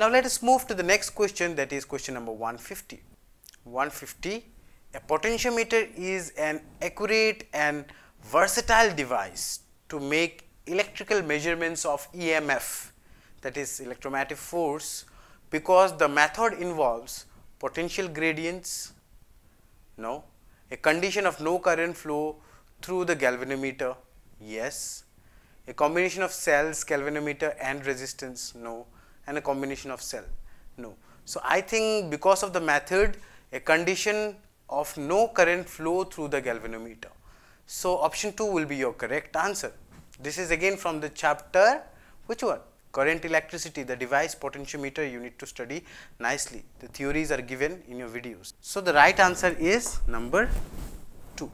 Now let us move to the next question, that is question number 150. 150. A potentiometer is an accurate and versatile device to make electrical measurements of EMF, that is electromagnetic force, because the method involves potential gradients, no, a condition of no current flow through the galvanometer, yes, a combination of cells, galvanometer and resistance, no, and a combination of cell, no. So, I think because of the method, a condition of no current flow through the galvanometer. So, option 2 will be your correct answer. This is again from the chapter, which one? Current electricity, the device potentiometer you need to study nicely. The theories are given in your videos. So, the right answer is number 2.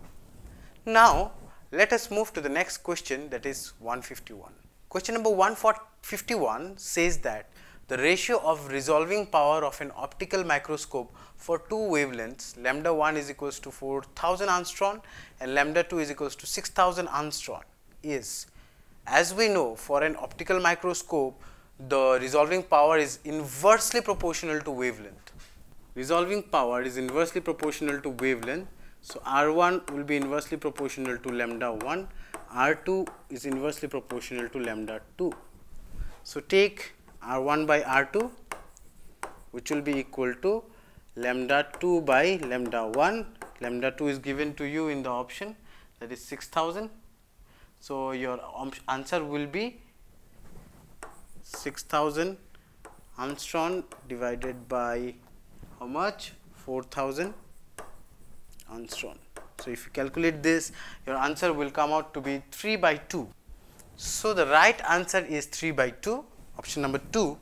Now, let us move to the next question, that is 151. Question number 151 says that the ratio of resolving power of an optical microscope for two wavelengths, lambda 1 is equals to 4000 angstrom and lambda 2 is equals to 6000 angstrom is, as we know, for an optical microscope the resolving power is inversely proportional to wavelength. Resolving power is inversely proportional to wavelength. So, R1 will be inversely proportional to lambda 1, R2 is inversely proportional to lambda 2. So, take R1 by R2, which will be equal to lambda 2 by lambda 1, lambda 2 is given to you in the option, that is 6000. So, your answer will be 6000 angstrom divided by how much? 4000 angstrom. So, if you calculate this, your answer will come out to be 3 by 2. So, the right answer is 3 by 2, option number 2.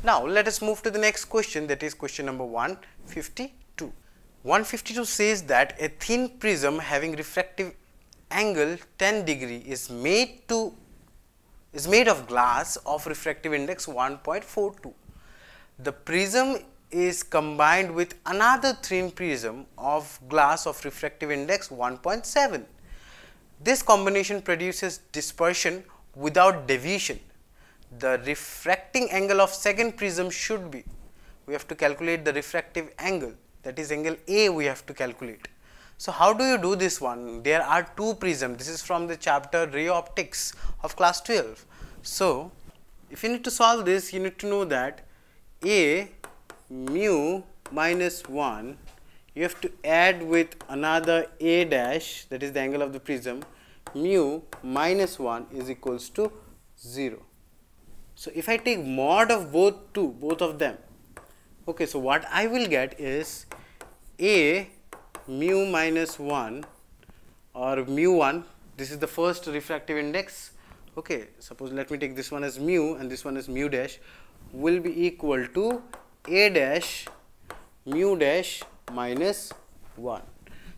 Now, let us move to the next question, that is question number 152. 152 says that a thin prism having refractive angle 10 degree is made of glass of refractive index 1.42. The prism is combined with another thin prism of glass of refractive index 1.7. This combination produces dispersion without deviation. The refracting angle of second prism should be, we have to calculate the refractive angle, that is angle A we have to calculate. So, how do you do this one? There are two prisms. This is from the chapter ray optics of class 12. So, if you need to solve this, you need to know that A mu minus 1, you have to add with another A dash, that is the angle of the prism, mu minus 1 is equals to 0. So, if I take mod of both of them, okay, so what I will get is A mu minus 1 or mu 1, this is the first refractive index, okay, suppose let me take this one as mu and this one as mu dash, will be equal to A dash mu dash minus 1.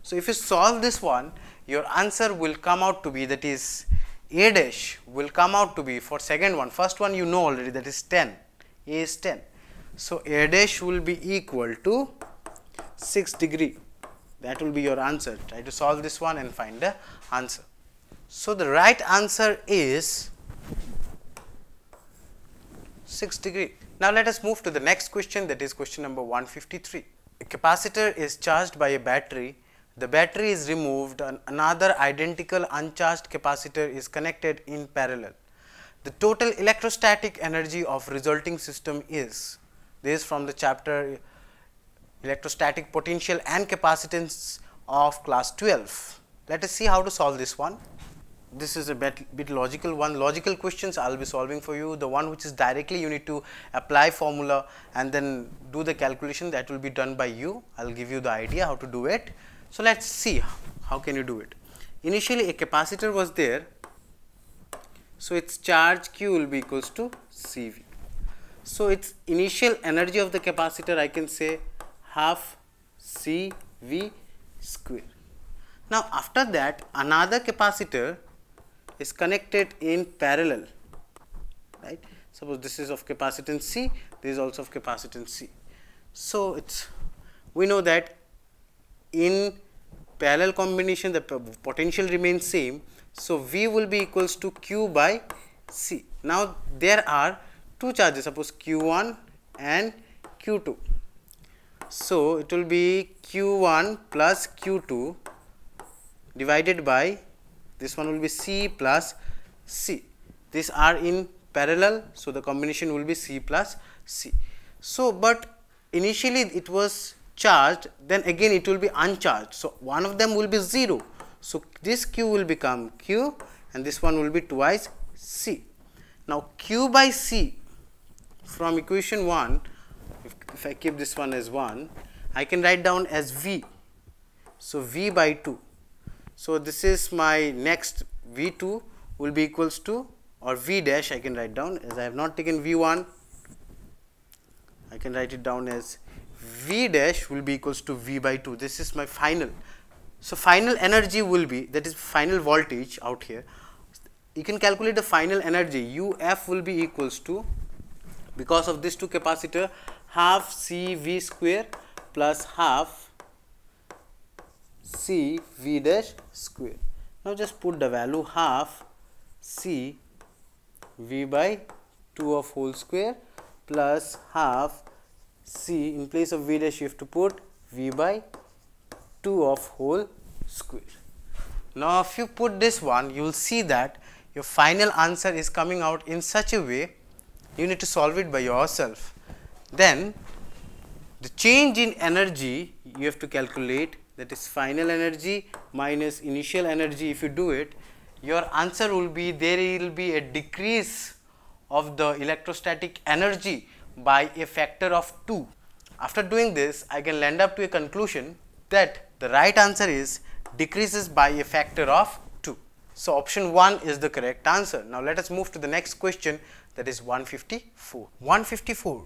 So, if you solve this one, your answer will come out to be, that is A dash will come out to be, for second one, first one you know already, that is 10, A is 10. So, A dash will be equal to 6 degree, that will be your answer. Try to solve this one and find the answer. So, the right answer is 6 degree. Now, let us move to the next question, that is question number 153. A capacitor is charged by a battery. The battery is removed and another identical uncharged capacitor is connected in parallel. The total electrostatic energy of resulting system is, this is from the chapter electrostatic potential and capacitance of class 12. Let us see how to solve this one. This is a bit logical one. Logical questions I will be solving for you. The one which is directly you need to apply formula and then do the calculation, that will be done by you. I will give you the idea how to do it. So, let us see how can you do it. Initially a capacitor was there. So, its charge Q will be equals to CV. So, its initial energy of the capacitor I can say half CV square. Now, after that another capacitor is connected in parallel, right. Suppose this is of capacitance C, this is also of capacitance C. So, we know that in parallel combination the potential remains same. So, V will be equals to Q by C. Now there are two charges, suppose Q1 and Q2. So it will be Q1 plus Q2 divided by, this one will be C plus C. These are in parallel, so the combination will be C plus C. So but initially it was charged, then again it will be uncharged, so one of them will be 0. So this Q will become Q and this one will be twice C. Now Q by C from equation 1, if I keep this one as 1, I can write down as V. So V by 2. So this is my next V2 will be equals to, or V dash I can write down, as I have not taken V1, I can write it down as V dash will be equals to V by 2. This is my final. So final energy will be, that is final voltage out here. You can calculate the final energy. UF will be equals to, because of these two capacitor, half CV square plus half C V dash square. Now just put the value half C V by 2 of whole square plus half C, in place of V dash you have to put V by 2 of whole square. Now if you put this one, you will see that your final answer is coming out in such a way, you need to solve it by yourself. Then the change in energy you have to calculate, that is final energy minus initial energy. If you do it, your answer will be, there will be a decrease of the electrostatic energy by a factor of 2. After doing this, I can land up to a conclusion that the right answer is decreases by a factor of 2. So option 1 is the correct answer. Now let us move to the next question, that is 154. 154.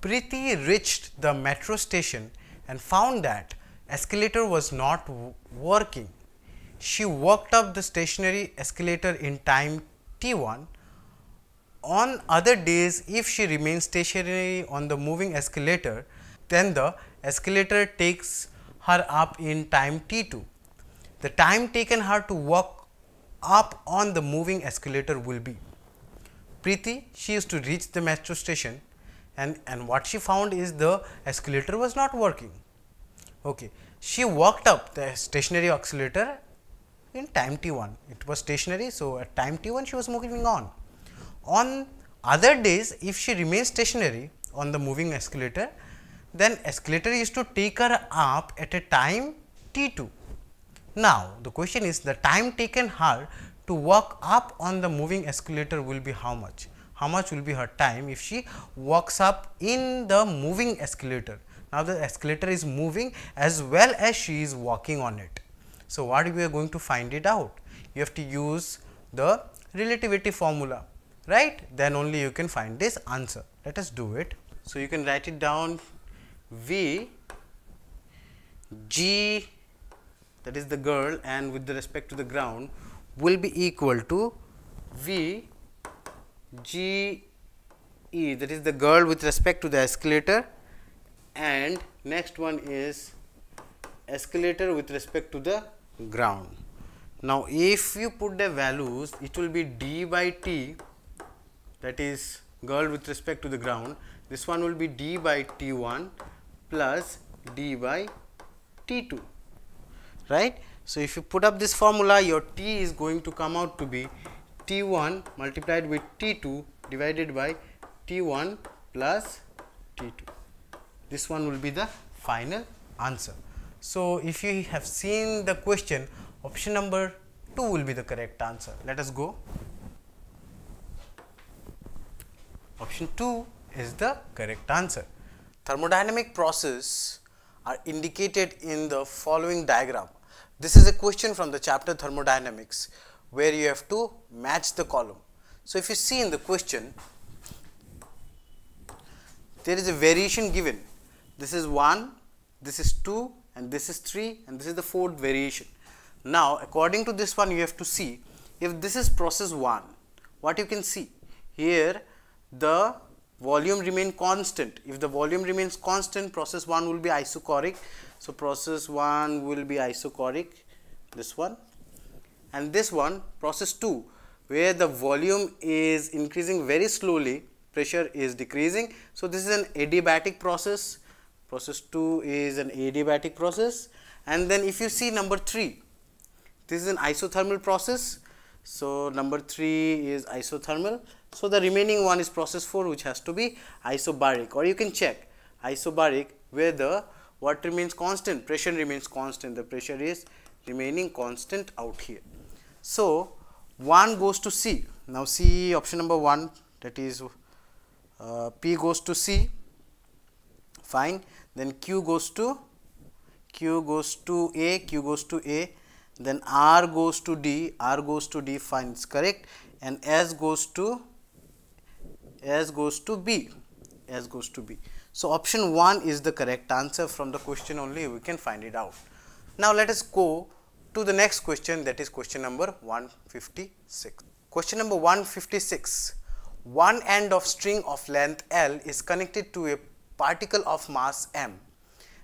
Preeti reached the metro station and found that escalator was not working. She walked up the stationary escalator in time t1. On other days, if she remains stationary on the moving escalator, then the escalator takes her up in time t2. The time taken her to walk up on the moving escalator will be. Preeti, she used to reach the metro station and what she found is the escalator was not working. Okay. She walked up the stationary escalator in time t1. It was stationary, so at time t1 she was moving on. On other days, if she remains stationary on the moving escalator, then escalator used to take her up at a time t2. Now the question is, the time taken her to walk up on the moving escalator will be how much? How much will be her time if she walks up in the moving escalator? Now the escalator is moving as well as she is walking on it. So what we are going to find it out? You have to use the relativity formula, right? Then only you can find this answer. Let us do it. So you can write it down, V G, that is the girl, and with the respect to the ground will be equal to V G E, that is the girl with respect to the escalator, and next one is escalator with respect to the ground. Now if you put the values, it will be d by t, that is girl with respect to the ground. This one will be d by t1 plus d by t2, right. So if you put up this formula, your t is going to come out to be t1 multiplied with t2 divided by t1 plus t2. This one will be the final answer. So if you have seen the question, option number 2 will be the correct answer. Let us go. Option 2 is the correct answer. Thermodynamic processes are indicated in the following diagram. This is a question from the chapter thermodynamics, where you have to match the column. So if you see in the question, there is a variation given. This is 1, this is 2, and this is 3, and this is the 4th variation. Now according to this one, you have to see if this is process 1, what you can see here, the volume remain constant. If the volume remains constant, process 1 will be isochoric. So process 1 will be isochoric, this one, and this one process 2, where the volume is increasing very slowly, pressure is decreasing. So, this is an adiabatic process. Process 2 is an adiabatic process. And then if you see number 3, this is an isothermal process. So, number 3 is isothermal. So, the remaining one is process 4, which has to be isobaric, or you can check isobaric, where the what remains constant, pressure remains constant, the pressure is remaining constant out here. So, 1 goes to C. Now, C option number 1, that is P goes to C, fine. Then Q goes to A, Q goes to A, then R goes to D, fine, it's correct, and S goes to B, So, option 1 is the correct answer. From the question only we can find it out. Now, let us go to the next question, that is question number 156. Question number 156. One end of string of length L is connected to a particle of mass m,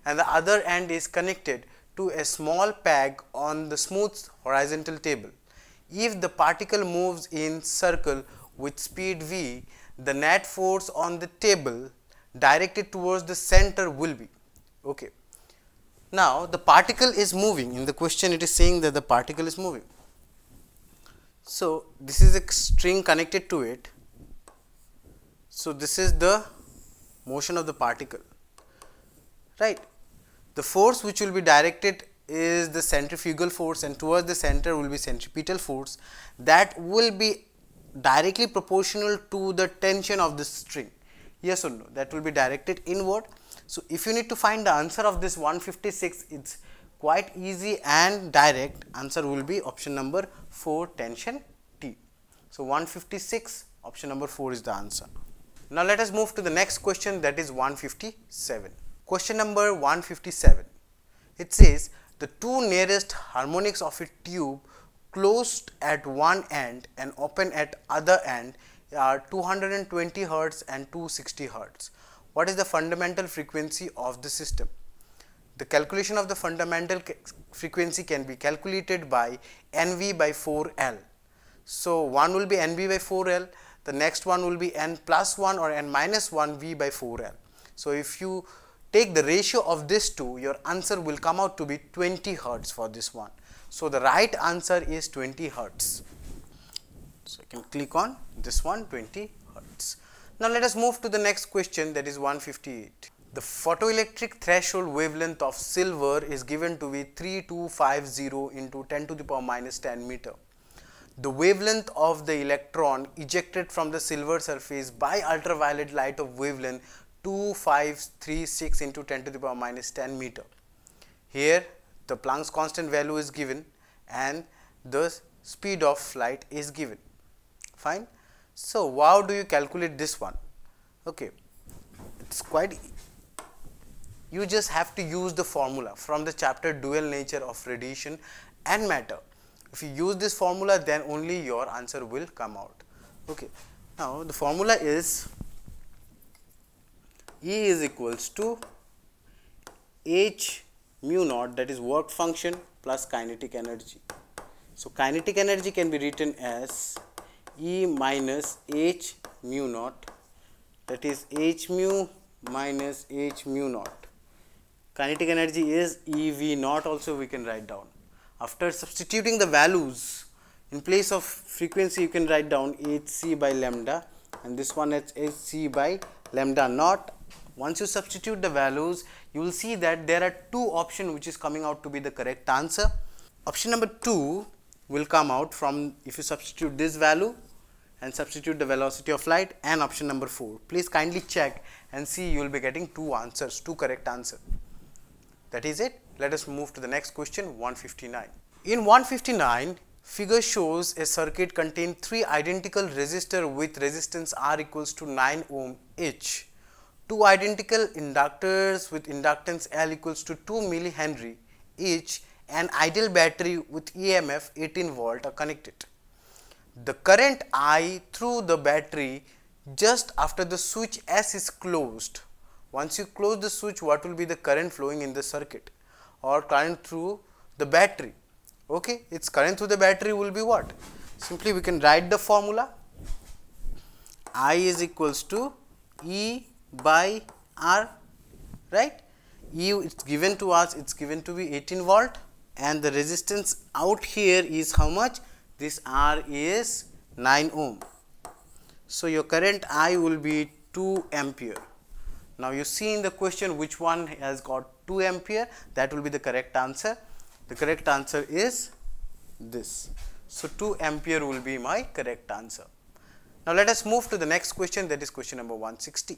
and the other end is connected to a small peg on the smooth horizontal table. If the particle moves in circle with speed v, the net force on the table directed towards the center will be. Okay. Now, the particle is moving. In the question it is saying that the particle is moving. So, this is a string connected to it. So, this is the motion of the particle, right. The force which will be directed is the centrifugal force, and towards the center will be centripetal force, that will be directly proportional to the tension of the string. Yes or no? That will be directed inward. So, if you need to find the answer of this 156, it is quite easy and direct. Answer will be option number 4, tension T. So, 156, option number 4 is the answer. Now, let us move to the next question, that is 157. Question number 157. It says the two nearest harmonics of a tube closed at one end and open at other end are 220 Hertz and 260 Hertz. What is the fundamental frequency of the system? The calculation of the fundamental frequency can be calculated by NV by 4L. So, one will be NV by 4L, the next one will be N plus 1 or N minus 1 V by 4L. So, if you take the ratio of this two, your answer will come out to be 20 Hertz for this one. So, the right answer is 20 Hertz. So, I can click on this one, 20 Hertz. Now, let us move to the next question, that is 158. The photoelectric threshold wavelength of silver is given to be 3250 into 10 to the power minus 10 meter. The wavelength of the electron ejected from the silver surface by ultraviolet light of wavelength 2536 into 10 to the power minus 10 meter. Here the Planck's constant value is given and the speed of light is given, fine. So, how do you calculate this one? Okay, it's quite, you just have to use the formula from the chapter dual nature of radiation and matter. If you use this formula, then only your answer will come out. Okay. Now, the formula is E is equals to H mu naught, that is work function, plus kinetic energy. So, kinetic energy can be written as E minus H mu naught, that is H mu minus H mu naught. Kinetic energy is E V naught, also we can write down. After substituting the values, in place of frequency you can write down Hc by lambda, and this one is Hc by lambda naught. Once you substitute the values, you will see that there are two options which is coming out to be the correct answer. Option number 2 will come out from, if you substitute this value and substitute the velocity of light, and option number 4. Please kindly check and see, you will be getting two answers, two correct answers. That is it. Let us move to the next question, 159. In 159, figure shows a circuit contain 3 identical resistors with resistance R equals to 9 ohm each. 2 identical inductors with inductance L equals to 2 millihenry each. An ideal battery with EMF 18 volt are connected. The current I through the battery just after the switch S is closed. Once you close the switch, what will be the current flowing in the circuit or current through the battery? Okay, its current through the battery will be what? Simply we can write the formula. I is equals to E by R, right? E it's given to us, it's given to be 18 volt, and the resistance out here is how much? This R is 9 ohm. So your current I will be 2 ampere. Now you see in the question which one has got 2 ampere, that will be the correct answer. The correct answer is this. So 2 ampere will be my correct answer. Now let us move to the next question, that is question number 160.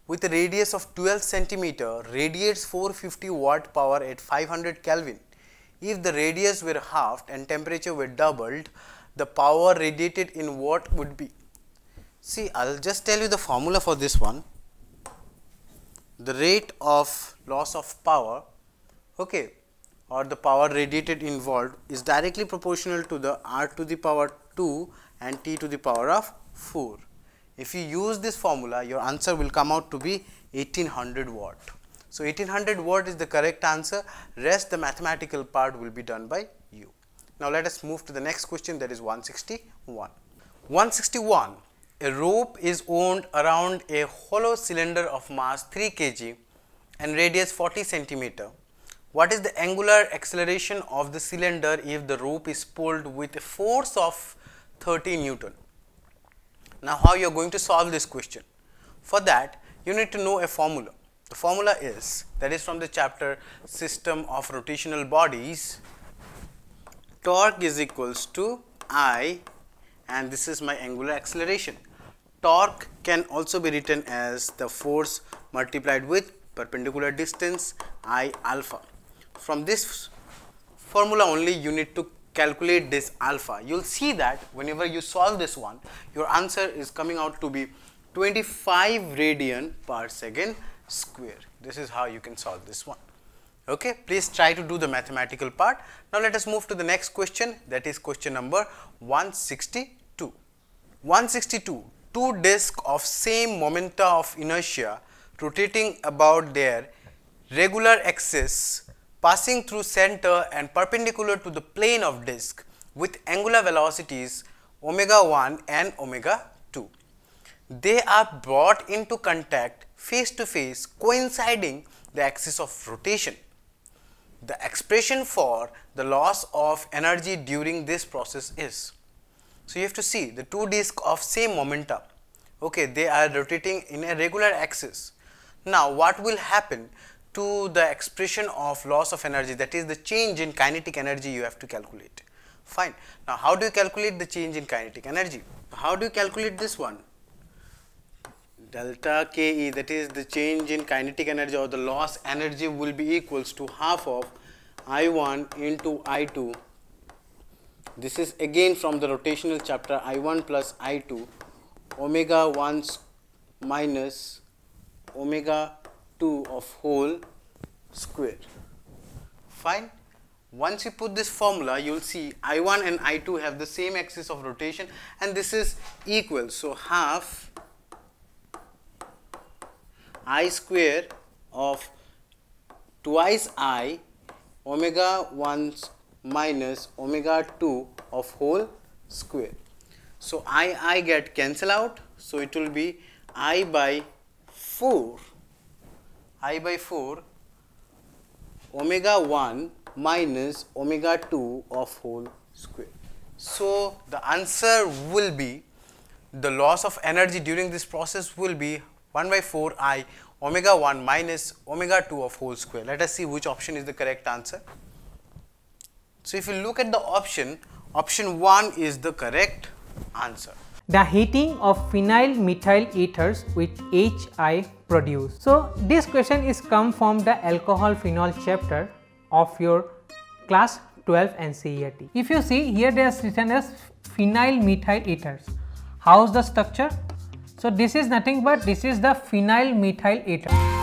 With a radius of 12 centimeter, radiates 450 watt power at 500 Kelvin. If the radius were halved and temperature were doubled, the power radiated in watt would be. See, I will just tell you the formula for this one. The rate of loss of power, okay, or the power radiated in watt is directly proportional to the R to the power 2 and T to the power of 4. If you use this formula, your answer will come out to be 1800 watt. So 1800 watt is the correct answer. Rest the mathematical part will be done by you. Now let us move to the next question, that is 161. 161. A rope is wound around a hollow cylinder of mass 3 kg and radius 40 centimeter. What is the angular acceleration of the cylinder if the rope is pulled with a force of 30 Newton? Now how you are going to solve this question? For that you need to know a formula. The formula is, that is from the chapter System of Rotational Bodies. Torque is equals to I, and this is my angular acceleration. Torque can also be written as the force multiplied with perpendicular distance I alpha. From this formula only you need to calculate this alpha. You will see that whenever you solve this one, your answer is coming out to be 25 radian per second square. This is how you can solve this one. Okay, please try to do the mathematical part. Now let us move to the next question, that is question number 162. 162. Two discs of same momenta of inertia rotating about their regular axis, passing through center and perpendicular to the plane of disc with angular velocities omega 1 and omega 2. They are brought into contact face to face, coinciding the axis of rotation. The expression for the loss of energy during this process is. So you have to see the two discs of same momentum. Okay, they are rotating in a regular axis. Now what will happen to the expression of loss of energy, that is the change in kinetic energy you have to calculate. Fine. Now how do you calculate the change in kinetic energy? How do you calculate this one? Delta Ke, that is the change in kinetic energy or the loss energy, will be equals to half of I1 into I2. This is again from the rotational chapter, I1 plus I2, omega 1 minus omega 2 of whole square. Fine. Once you put this formula, you will see I1 and I2 have the same axis of rotation and this is equal. So half I square of twice I omega 1 minus omega 2 of whole square. So I get cancel out. So it will be I by 4 omega 1 minus omega 2 of whole square. So the answer will be, the loss of energy during this process will be 1 by 4 I omega 1 minus omega 2 of whole square. Let us see which option is the correct answer. So if you look at the option, option 1 is the correct answer. The heating of phenyl methyl ethers with HI produce. So this question is come from the alcohol phenol chapter of your class 12 NCERT. If you see here, they are written as phenyl methyl ethers. How is the structure? So this is nothing but this is the phenyl methyl ether.